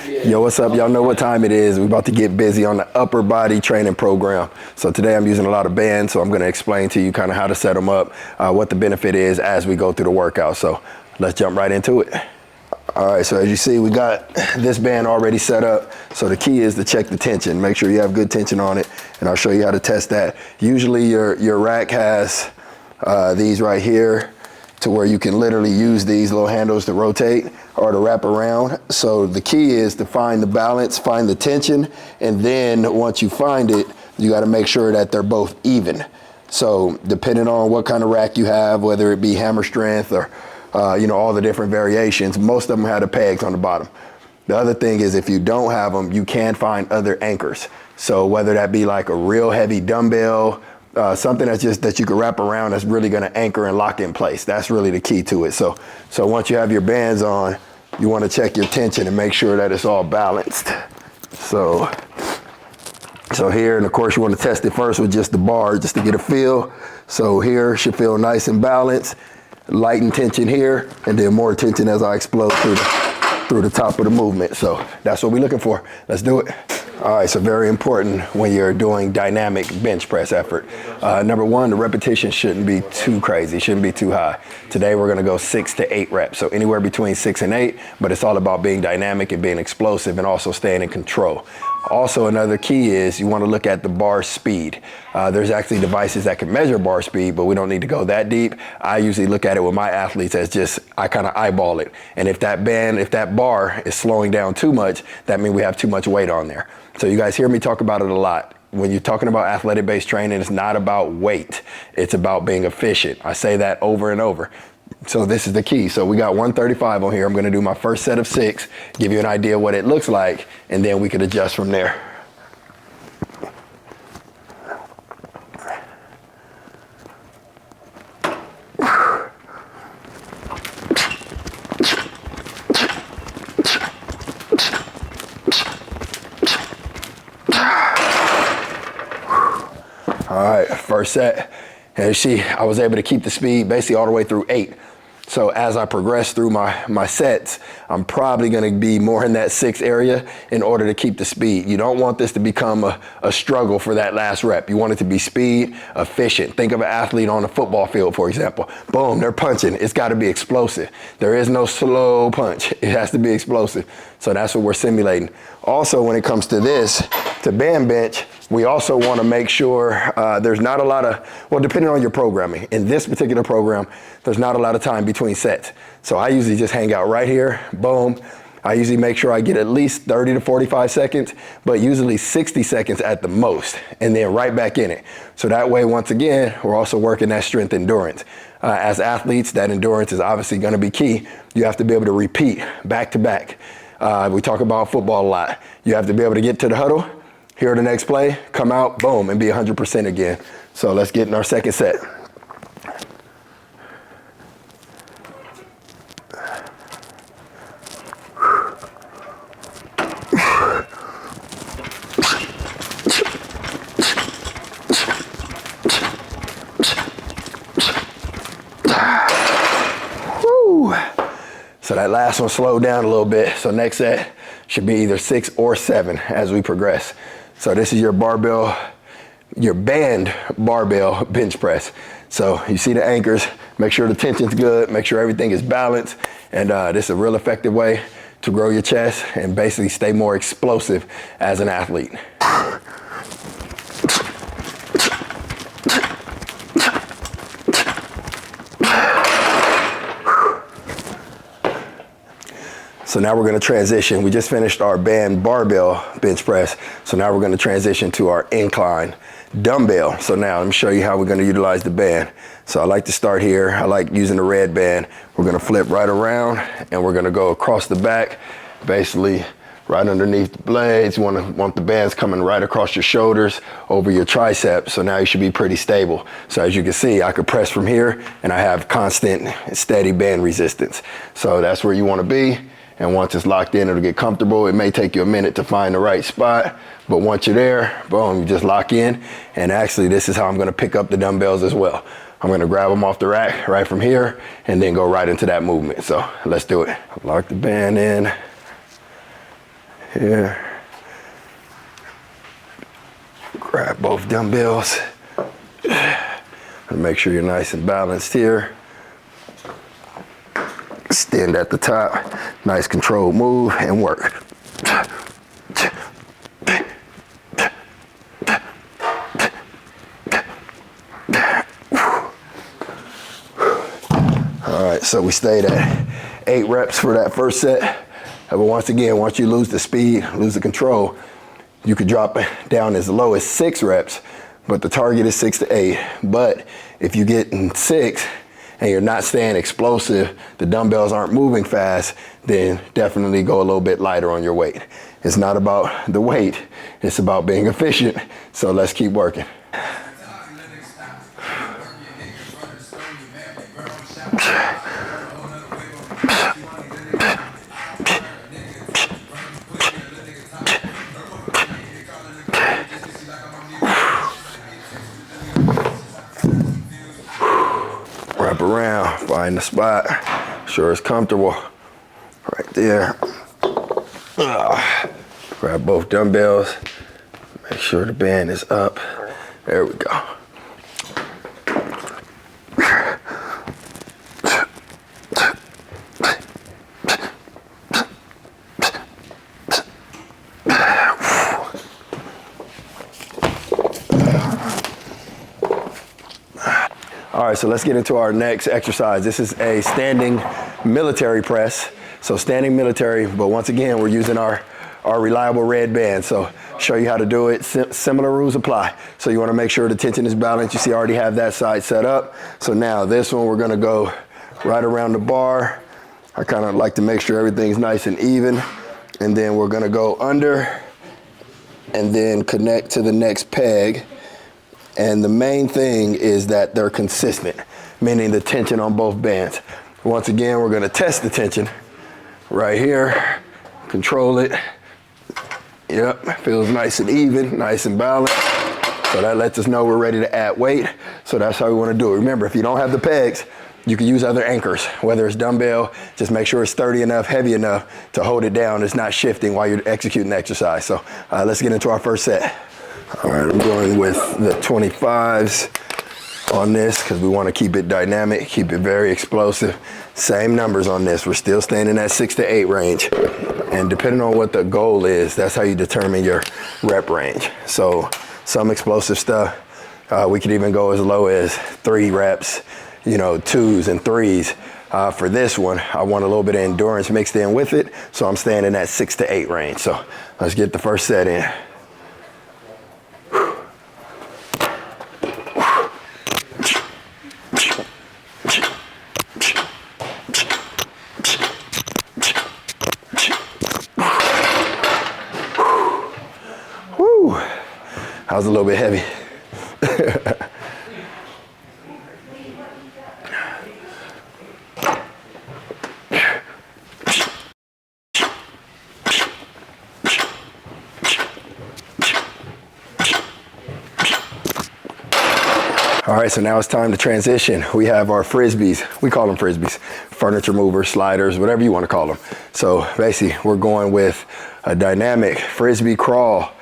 Yo, what's up? Y'all know what time it is. We're about to get busy on the upper body training program. So today I'm using a lot of bands, so I'm going to explain to you kind of how to set them up, what the benefit is as we go through the workout. So let's jump right into it. All right, so as you see, we got this band already set up. So the key is to check the tension. Make sure you have good tension on it, and I'll show you how to test that. Usually your rack has these right here, to where you can literally use these little handles to rotate or to wrap around. So the key is to find the balance, find the tension, and then once you find it, you gotta make sure that they're both even. So depending on what kind of rack you have, whether it be hammer strength or all the different variations, most of them have the pegs on the bottom. The other thing is, if you don't have them, you can find other anchors. So whether that be like a real heavy dumbbell, something that's just that you can wrap around that's really going to anchor and lock in place. That's really the key to it. So once you have your bands on, you want to check your tension and make sure that it's all balanced. So here, and of course you want to test it first with just the bar, just to get a feel. So here should feel nice and balanced, lighten tension here, and then more tension as I explode through the top of the movement. So that's what we're looking for. Let's do it. All right, so very important when you're doing dynamic bench press effort. Number one, the repetition shouldn't be too crazy, shouldn't be too high. Today we're gonna go 6 to 8 reps, so anywhere between 6 and 8, but it's all about being dynamic and being explosive and also staying in control. Also, another key is you wanna look at the bar speed. There's actually devices that can measure bar speed, but we don't need to go that deep. I usually look at it with my athletes as just, I kind of eyeball it. And if that bar is slowing down too much, that means we have too much weight on there. So you guys hear me talk about it a lot. When you're talking about athletic-based training, it's not about weight. It's about being efficient. I say that over and over. So this is the key. So we got 135 on here. I'm gonna do my first set of 6, give you an idea what it looks like, and then we could adjust from there. All right, first set. And you see, I was able to keep the speed basically all the way through 8. So as I progress through my sets, I'm probably gonna be more in that 6 area in order to keep the speed. You don't want this to become a struggle for that last rep. You want it to be speed, efficient. Think of an athlete on a football field, for example. Boom, they're punching. It's gotta be explosive. There is no slow punch. It has to be explosive. So that's what we're simulating. Also, when it comes to this, to band bench, we also want to make sure there's not a lot of, well, depending on your programming. In this particular program, there's not a lot of time between sets. So I usually just hang out right here, boom. I usually make sure I get at least 30 to 45 seconds, but usually 60 seconds at the most, and then right back in it. So that way, once again, we're also working that strength endurance. As athletes, that endurance is obviously going to be key. You have to be able to repeat back to back. We talk about football a lot. You have to be able to get to the huddle, hear the next play, come out, boom, and be 100% again. So let's get in our second set. Woo. So that last one slowed down a little bit. So next set should be either 6 or 7 as we progress. So this is your barbell, your band barbell bench press. So you see the anchors, make sure the tension's good, make sure everything is balanced, and this is a real effective way to grow your chest and basically stay more explosive as an athlete. So now we're gonna transition. We just finished our band barbell bench press. So now we're gonna transition to our incline dumbbell. So now let me show you how we're gonna utilize the band. So I like to start here. I like using the red band. We're gonna flip right around and we're gonna go across the back, basically right underneath the blades. You want the bands coming right across your shoulders, over your triceps. So now you should be pretty stable. So as you can see, I could press from here and I have constant, steady band resistance. So that's where you wanna be. And once it's locked in, it'll get comfortable. It may take you a minute to find the right spot, but once you're there, boom, you just lock in. And actually, this is how I'm gonna pick up the dumbbells as well. I'm gonna grab them off the rack right from here and then go right into that movement. So let's do it. Lock the band in. Here. Grab both dumbbells. And make sure you're nice and balanced here. Extend at the top. Nice controlled move and work. All right, so we stayed at 8 reps for that first set. But once again, once you lose the speed, lose the control, you could drop down as low as 6 reps, but the target is 6 to 8. But if you get in 6 and you're not staying explosive, the dumbbells aren't moving fast, then definitely go a little bit lighter on your weight. It's not about the weight, it's about being efficient. So let's keep working. Wrap around, find the spot, sure it's comfortable. Right there. Grab both dumbbells, make sure the band is up. There we go. All right, so let's get into our next exercise. This is a standing military press. So standing military, but once again, we're using our reliable red band. So show you how to do it. Similar rules apply. So you wanna make sure the tension is balanced. You see I already have that side set up. So now this one, we're gonna go right around the bar. I kind of like to make sure everything's nice and even. And then we're gonna go under and then connect to the next peg. And the main thing is that they're consistent, meaning the tension on both bands. Once again, we're gonna test the tension right here, control it. Yep, feels nice and even, nice and balanced. So that lets us know we're ready to add weight. So that's how we wanna do it. Remember, if you don't have the pegs, you can use other anchors, whether it's dumbbell, just make sure it's sturdy enough, heavy enough to hold it down. It's not shifting while you're executing the exercise. So let's get into our first set. All right, I'm going with the 25s on this because we want to keep it dynamic, keep it very explosive. Same numbers on this. We're still staying in that 6 to 8 range. And depending on what the goal is, that's how you determine your rep range. So some explosive stuff, we could even go as low as 3 reps, 2s and 3s. For this one, I want a little bit of endurance mixed in with it. So I'm staying in that 6 to 8 range. So let's get the first set in. I was a little bit heavy. All right, so now it's time to transition. We have our frisbees. We call them frisbees, furniture movers, sliders, whatever you want to call them. So basically, we're going with a dynamic frisbee crawl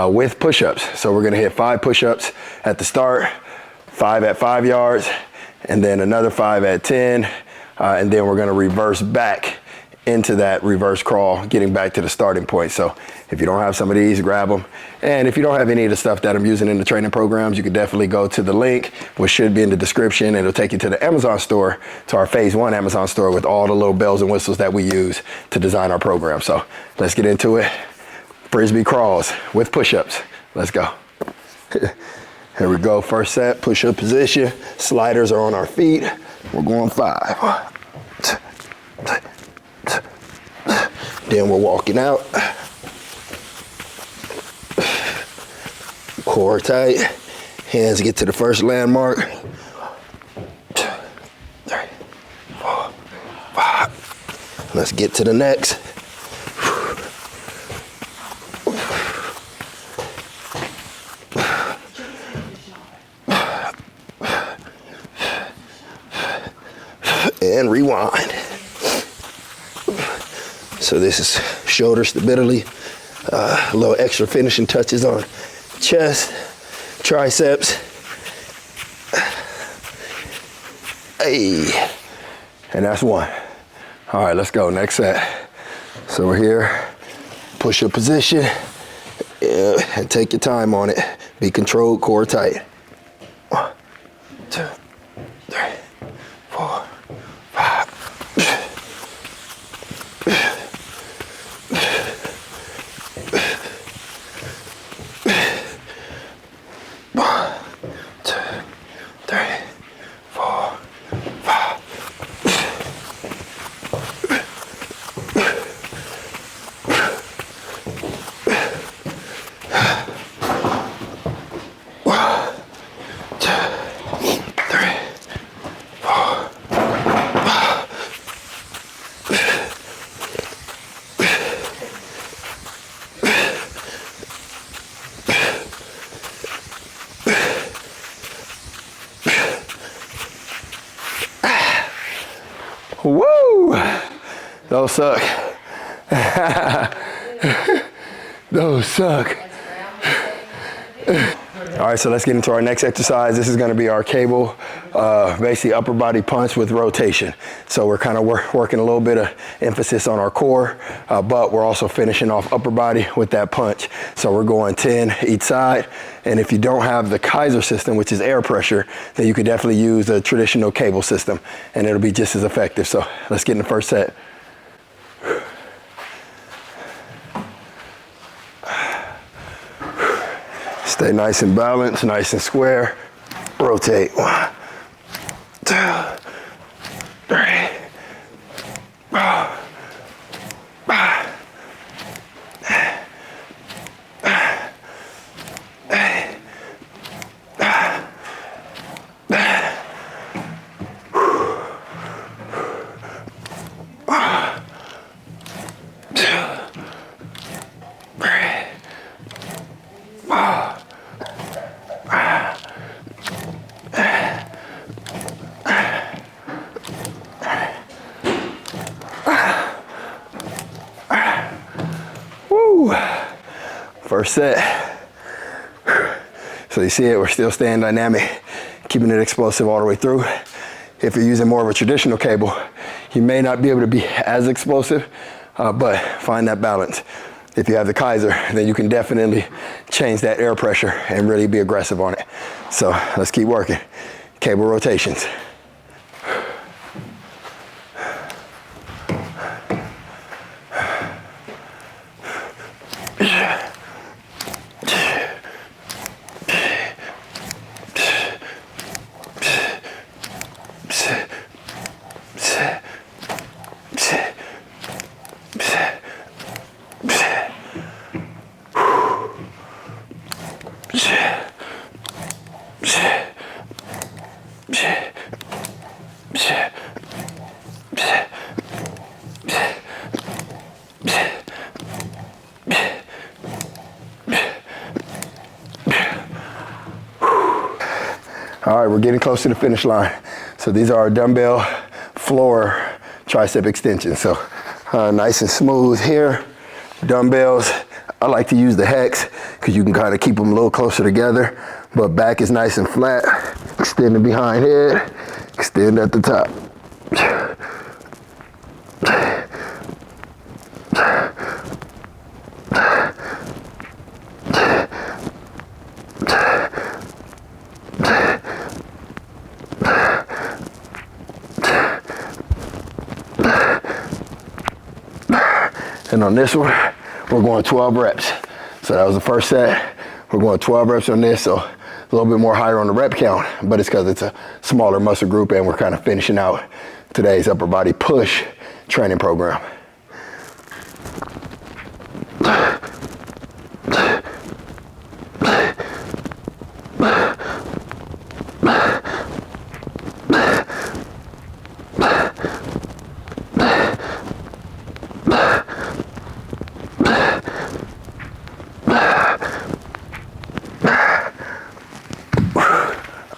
with push-ups. So we're gonna hit 5 push-ups at the start, 5 at 5 yards, and then another 5 at 10, and then we're gonna reverse back into that reverse crawl, getting back to the starting point. So if you don't have some of these, grab them. And if you don't have any of the stuff that I'm using in the training programs, you can definitely go to the link, which should be in the description. It'll take you to the Amazon store, to our phase 1 Amazon store with all the little bells and whistles that we use to design our program. So let's get into it. Frisbee crawls with push-ups. Let's go. Here we go, first set, push-up position. Sliders are on our feet. We're going 5. Then we're walking out. Core tight. Hands get to the first landmark. 2, 3, 4, 5. Let's get to the next. And rewind. So this is shoulder stability, a little extra finishing touches on chest, triceps. Hey, and that's one. All right, let's go, next set. So we're here, push-up position, and take your time on it. Be controlled, core tight. 1, 2, 3, 4, 5. 1, 2, 3, 4, 5. Woo! Those suck. Those suck. All right, so let's get into our next exercise. This is gonna be our cable, basically upper body punch with rotation. So we're kind of working a little bit of emphasis on our core, but we're also finishing off upper body with that punch. So we're going 10 each side. And if you don't have the Kaiser system, which is air pressure, then you could definitely use a traditional cable system and it'll be just as effective. So let's get in the first set. Stay nice and balanced, nice and square. Rotate. 1, 2, 3, 4, 5. First set. So you see it, we're still staying dynamic, keeping it explosive all the way through. If you're using more of a traditional cable, you may not be able to be as explosive, but find that balance. If you have the Kaiser, then you can definitely change that air pressure and really be aggressive on it. So let's keep working. Cable rotations. All right, we're getting close to the finish line. So these are our dumbbell floor tricep extensions. So nice and smooth here. Dumbbells, I like to use the hex because you can kind of keep them a little closer together, but back is nice and flat. Extending behind head, extend at the top. And on this one, we're going 12 reps. So that was the first set. We're going 12 reps on this, so a little bit more higher on the rep count, but it's because it's a smaller muscle group and we're kind of finishing out today's upper body push training program.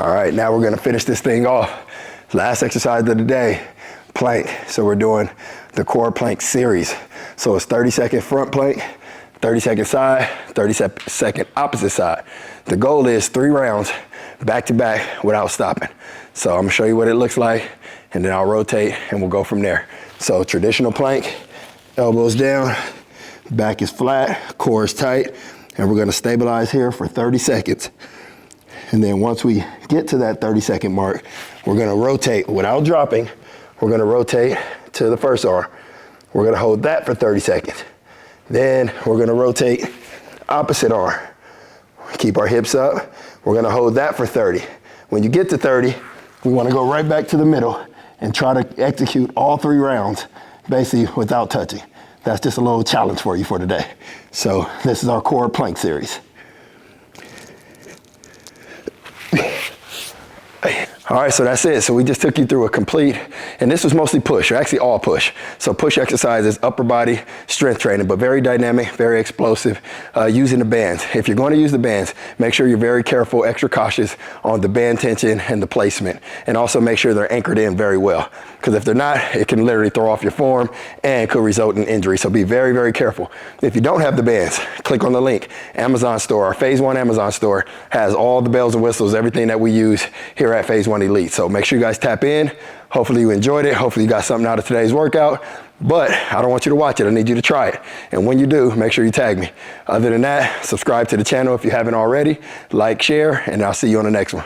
All right, now we're gonna finish this thing off. Last exercise of the day, plank. So we're doing the core plank series. So it's 30-second front plank, 30-second side, 30-second opposite side. The goal is 3 rounds back to back without stopping. So I'm gonna show you what it looks like, and then I'll rotate and we'll go from there. So traditional plank, elbows down, back is flat, core is tight, and we're gonna stabilize here for 30 seconds. And then once we get to that 30-second mark, we're gonna rotate without dropping. We're gonna rotate to the first arm. We're gonna hold that for 30 seconds. Then we're gonna rotate opposite arm. Keep our hips up. We're gonna hold that for 30. When you get to 30, we wanna go right back to the middle and try to execute all 3 rounds, basically without touching. That's just a little challenge for you for today. So this is our core plank series. All right, so that's it. So we just took you through a complete, and this was mostly push, or actually all push. So push exercises, upper body strength training, but very dynamic, very explosive, using the bands. If you're going to use the bands, make sure you're very careful, extra cautious on the band tension and the placement. And also make sure they're anchored in very well. Because if they're not, it can literally throw off your form and could result in injury. So be very, very careful. If you don't have the bands, click on the link. Amazon store, our Phase 1 Amazon store has all the bells and whistles, everything that we use here at Phase 1 Elite. So make sure you guys tap in. Hopefully you enjoyed it. Hopefully you got something out of today's workout. But I don't want you to watch it. I need you to try it. And when you do, make sure you tag me. Other than that, subscribe to the channel if you haven't already. Like, share, and I'll see you on the next one.